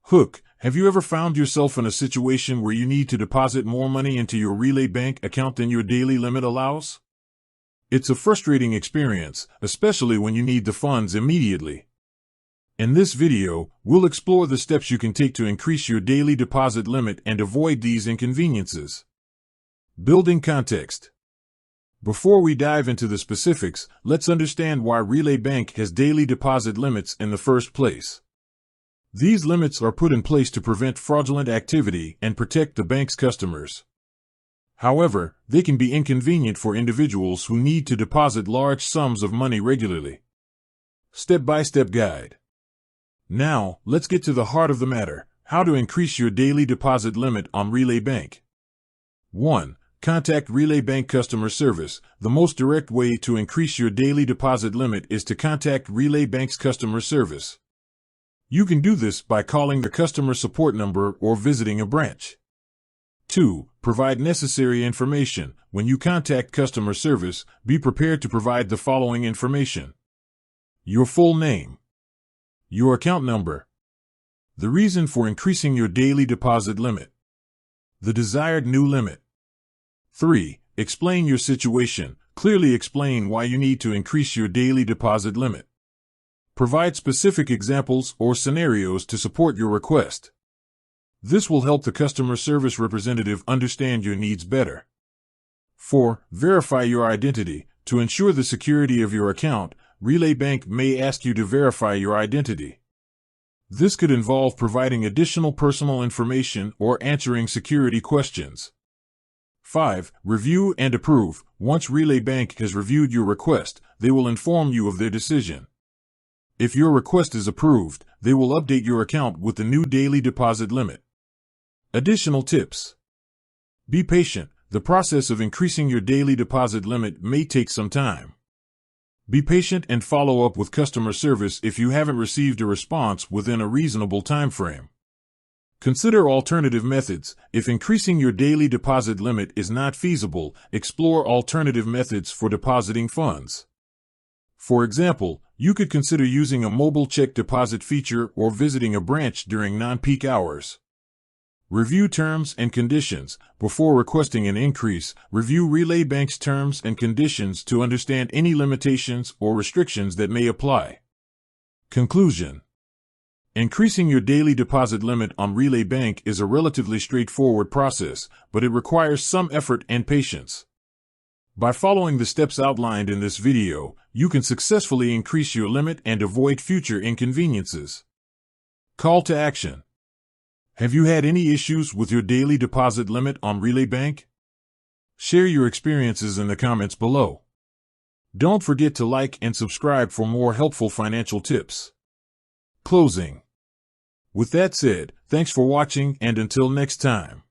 Hook, have you ever found yourself in a situation where you need to deposit more money into your Relay Bank account than your daily limit allows? It's a frustrating experience, especially when you need the funds immediately. In this video, we'll explore the steps you can take to increase your daily deposit limit and avoid these inconveniences. Building context. Before we dive into the specifics, let's understand why Relay Bank has daily deposit limits in the first place. These limits are put in place to prevent fraudulent activity and protect the bank's customers. However, they can be inconvenient for individuals who need to deposit large sums of money regularly. Step-by-step guide. Now, let's get to the heart of the matter: how to increase your daily deposit limit on Relay Bank. 1. Contact Relay Bank customer service. The most direct way to increase your daily deposit limit is to contact Relay Bank's customer service. You can do this by calling the customer support number or visiting a branch. 2. Provide necessary information. When you contact customer service, be prepared to provide the following information: your full name, your account number, the reason for increasing your daily deposit limit, the desired new limit. 3. Explain your situation. Clearly explain why you need to increase your daily deposit limit. Provide specific examples or scenarios to support your request. This will help the customer service representative understand your needs better. 4. Verify your identity. To ensure the security of your account, Relay Bank may ask you to verify your identity. This could involve providing additional personal information or answering security questions. 5. Review and approve. Once Relay Bank has reviewed your request, they will inform you of their decision. If your request is approved, they will update your account with the new daily deposit limit. Additional tips. Be patient. The process of increasing your daily deposit limit may take some time. Be patient and follow up with customer service if you haven't received a response within a reasonable time frame. Consider alternative methods. If increasing your daily deposit limit is not feasible, explore alternative methods for depositing funds. For example, you could consider using a mobile check deposit feature or visiting a branch during non-peak hours. Review terms and conditions. Before requesting an increase, review Relay Bank's terms and conditions to understand any limitations or restrictions that may apply. Conclusion. Increasing your daily deposit limit on Relay Bank is a relatively straightforward process, but it requires some effort and patience. By following the steps outlined in this video, you can successfully increase your limit and avoid future inconveniences. Call to action. Have you had any issues with your daily deposit limit on Relay Bank? Share your experiences in the comments below. Don't forget to like and subscribe for more helpful financial tips. Closing. With that said, thanks for watching, and until next time.